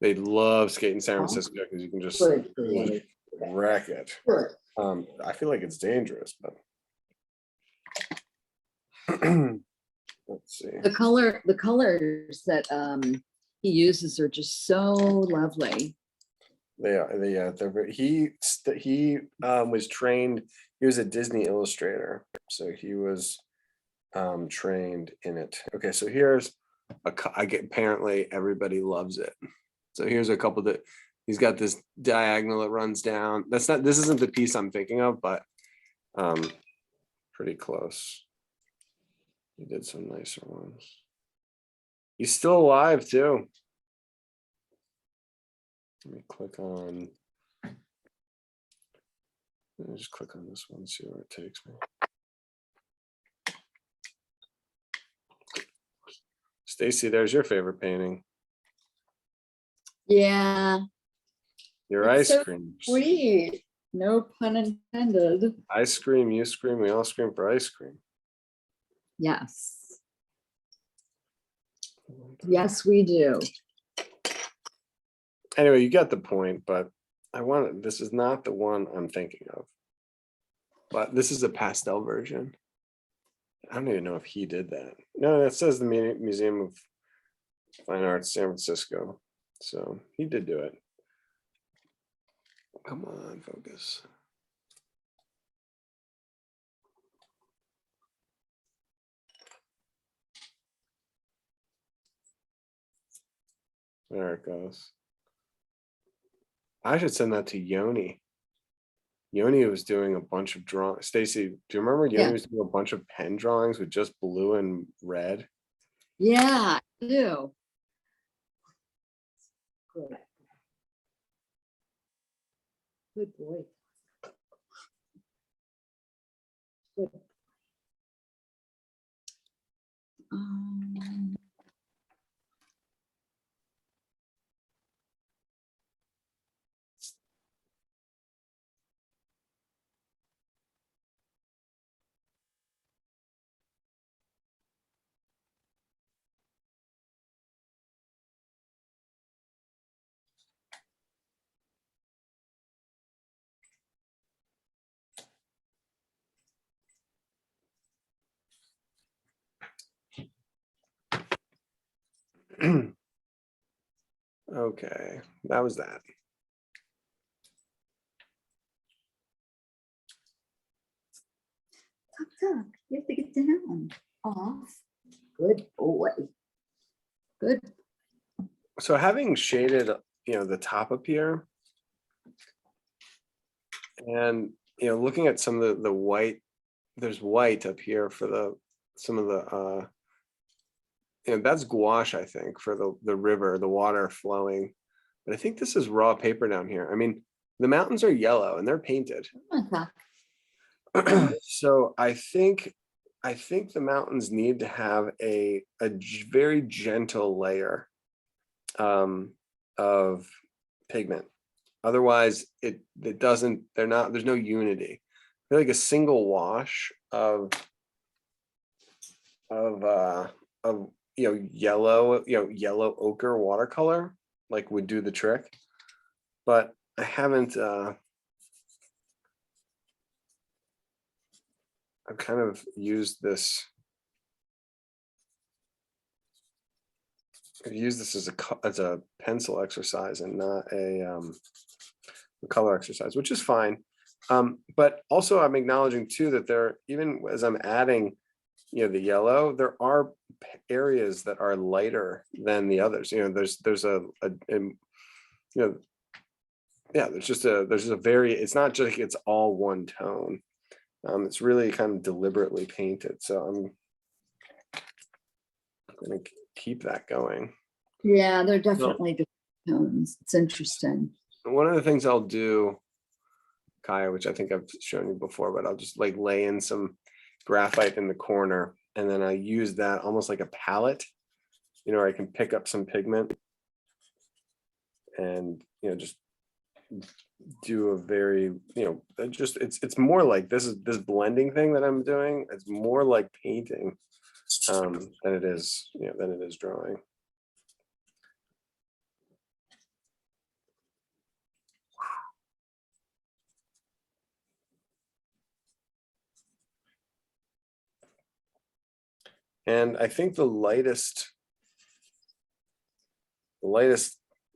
they love skating San Francisco because you can just wreck it. I feel like it's dangerous, but let's see. the colors that he uses are just so lovely. He was trained. He was a Disney illustrator, so he was trained in it. Okay, so here's apparently everybody loves it. So here's a couple that he's got this diagonal that runs down. This isn't the piece I'm thinking of, but pretty close. He did some nicer ones. He's still alive too. Let me click on Let me just click on this one, see where it takes me. Stacy, there's your favorite painting. Yeah, Your It's ice so creams. sweet. No pun intended. I scream, you scream, we all scream for ice cream. Yes. Yes, we do. Anyway, you get the point, but this is not the one I'm thinking of. But this is a pastel version. I don't even know if he did that. No, that says the Museum of Fine Arts, San Francisco. So he did do it. Come on, focus. There it goes. I should send that to Yoni. Yoni was doing a bunch of drawings. Stacy, do you remember Yoni Yeah. was doing a bunch of pen drawings with just blue and red? Yeah, I do. Good. Good boy. Good. Um, Okay, that was that. Tuck, tuck. You have to get down. Off. Good boy. Good. So having shaded, the top up here, and looking at some of the white, there's white up here for some of the that's gouache, I think, for the river, the water flowing. But I think this is raw paper down here. I mean, the mountains are yellow and they're painted. Okay. So I think the mountains need to have a very gentle layer of pigment. Otherwise, it doesn't. There's no unity. I feel like a single wash of yellow ochre watercolor like would do the trick. But I haven't. I've kind of used this. I've used this as a pencil exercise and not a color exercise, which is fine. But also I'm acknowledging too that there, even as I'm adding, the yellow, there are areas that are lighter than the others. There's just a very, it's not just like it's all one tone. It's really kind of deliberately painted. So I'm going to keep that going. Yeah, they're definitely different tones. It's interesting. One of the things I'll do, Kaya, which I think I've shown you before, but I'll just like lay in some graphite in the corner, and then I use that almost like a palette, I can pick up some pigment and just do a very, it's more like this blending thing that I'm doing. It's more like painting than it is drawing. And I think the lightest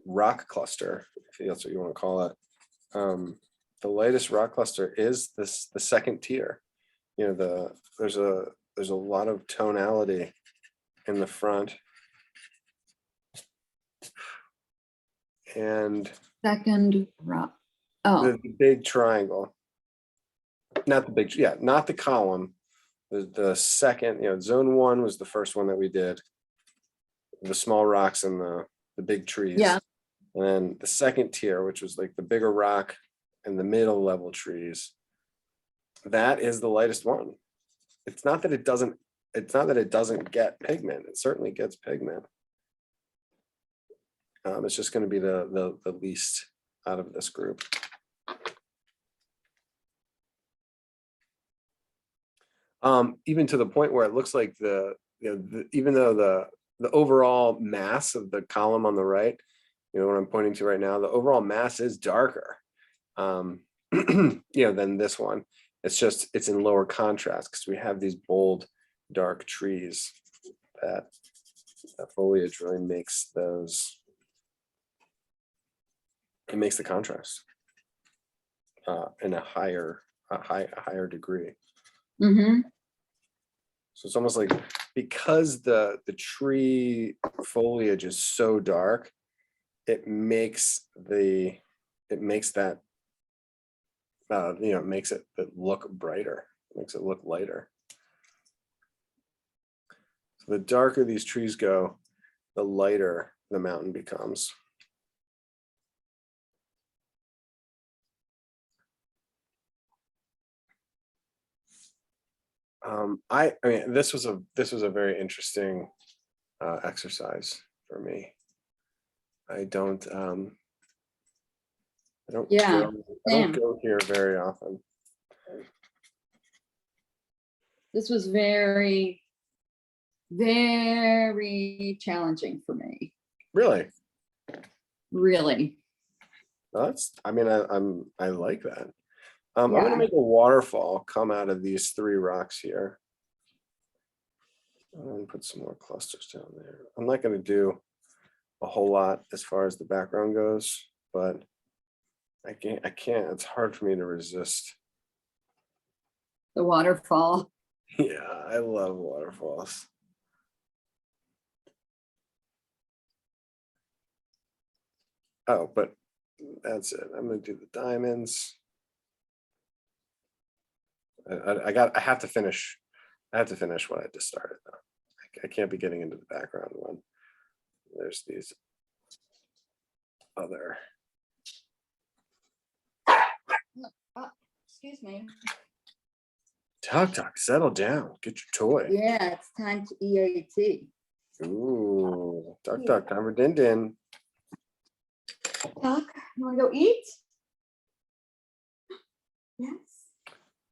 rock cluster, if that's what you want to call it, the lightest rock cluster is the second tier. There's a lot of tonality in the front. And Second rock. Oh, the big triangle, not the column. The second, zone 1 was the first one that we did. The small rocks and the big trees. yeah. And then the second tier, which was like the bigger rock and the middle level trees, that is the lightest one. It's not that it doesn't get pigment. It certainly gets pigment. It's just going to be the least out of this group. Even to the point where it looks like even though the overall mass of the column on the right, what I'm pointing to right now, the overall mass is darker, than this one. It's in lower contrast because we have these bold, dark trees that foliage really makes those. It makes the contrast in a higher degree. Mm-hmm. So it's almost like because the tree foliage is so dark, it makes it look brighter, makes it look lighter. So the darker these trees go, the lighter the mountain becomes. I mean, this was a very interesting exercise for me. I don't go here very often. This was very, very challenging for me. Really? Really. I like that. I'm Yeah. going to make a waterfall come out of these three rocks here. And put some more clusters down there. I'm not going to do a whole lot as far as the background goes, but I can't. It's hard for me to resist. The waterfall. Yeah, I love waterfalls. Oh, but that's it. I'm going to do the diamonds. I have to finish. I have to finish what I just started though. I can't be getting into the background when there's these other. Excuse me. Tuck, settle down. Get your toy. Yeah, it's time to EAT. Ooh, Tuck, time for din din. Tuck, you want to go eat? Yes.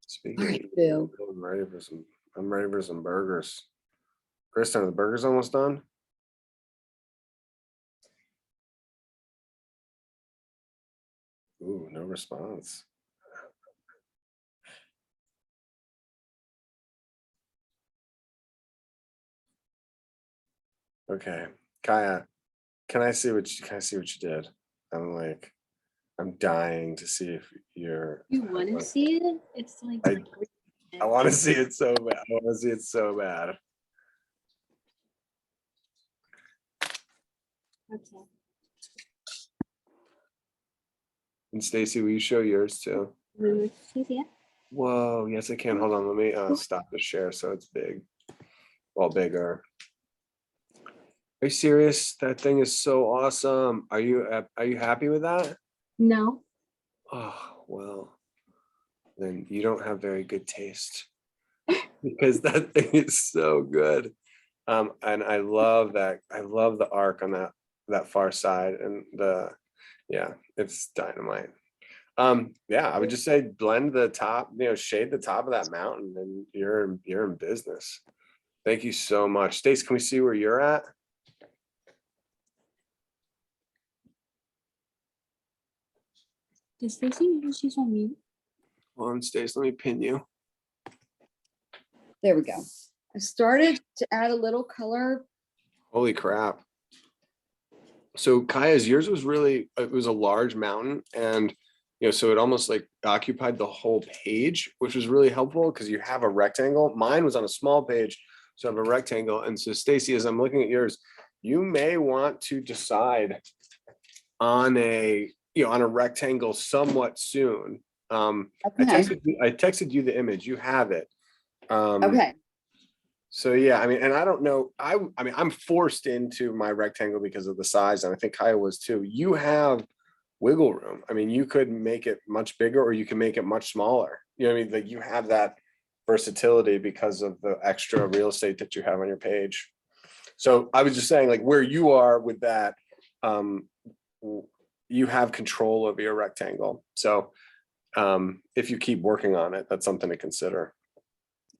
Speaking All right, of, Bill. I'm ready for some burgers. Kristen, are the burgers almost done? Ooh, no response. Okay, Kaya, can I see what you did? I'm dying to see if you're. You want to see it? It's like. I want to see it so bad. I want to see it so bad. Okay. And Stacy, will you show yours too? See that? Whoa, yes, I can. Hold on, let me stop the share so it's big. Well, bigger. Are you serious? That thing is so awesome. Are you happy with that? No. Oh, well, then you don't have very good taste because that thing is so good. And I love that. I love the arc on that far side and it's dynamite. Yeah, I would just say blend the top, shade the top of that mountain and you're in business. Thank you so much. Stace, can we see where you're at? Does Stacy know she's on mute? Hold on, Stace, let me pin you. There we go. I started to add a little color. Holy crap. So Kaya's, yours was it was a large mountain and so it almost like occupied the whole page, which was really helpful because you have a rectangle. Mine was on a small page, so I have a rectangle. And so Stacy, as I'm looking at yours, you may want to decide on a rectangle somewhat soon. Okay. I texted you the image, you have it. Okay. So yeah, I mean, and I don't know, I mean, I'm forced into my rectangle because of the size, and I think Kaya was too. You have wiggle room. I mean, you could make it much bigger or you can make it much smaller. You know what I mean? Like you have that versatility because of the extra real estate that you have on your page. So I was just saying, like where you are with that, you have control over your rectangle. So if you keep working on it, that's something to consider.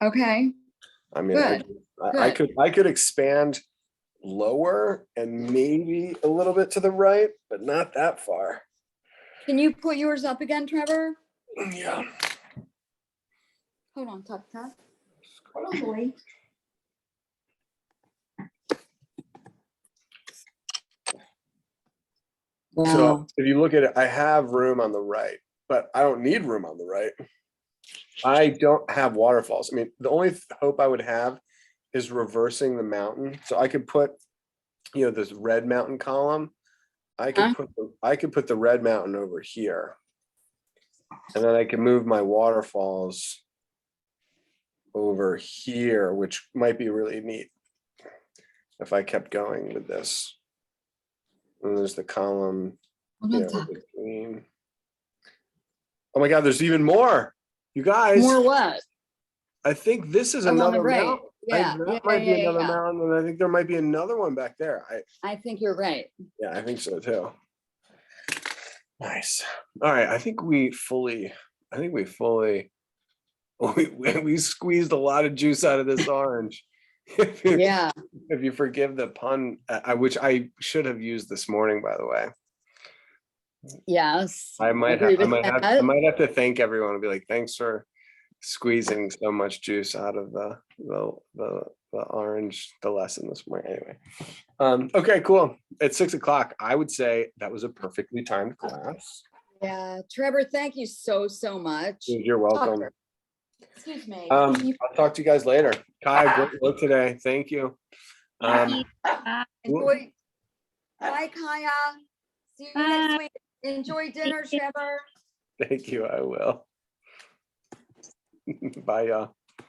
Okay, I mean, Good, I could expand lower and maybe a little bit to the right, but not that far. can you put yours up again, Trevor? Yeah. Hold on, Tuck. Hold on, boy. So if you look at it, I have room on the right, but I don't need room on the right. I don't have waterfalls. I mean, the only hope I would have is reversing the mountain. So I could put, this red mountain column. I could put the red mountain over here. And then I can move my waterfalls over here, which might be really neat if I kept going with this. And there's the column between. Oh my God, there's even more. You guys. More what? I think this is Oh, on the another right. mountain. Yeah, That might be another mountain, and I think there might be another one back there. I think you're right. Yeah, I think so too. Nice. All right, I think we squeezed a lot of juice out of this orange. Yeah. If you forgive the pun, which I should have used this morning, by the way. Yes. I might have to thank everyone and be like, thanks for squeezing so much juice out of the orange, the lesson this morning. Anyway, okay, cool. It's 6 o'clock. I would say that was a perfectly timed class. Yeah, Trevor, thank you so much. You're welcome. Excuse me. I'll talk to you guys later. Kai, great work today. Thank you. Enjoy. Bye, Kaya. See you next week. Enjoy dinner, Trevor. Thank you. I will. Bye, y'all.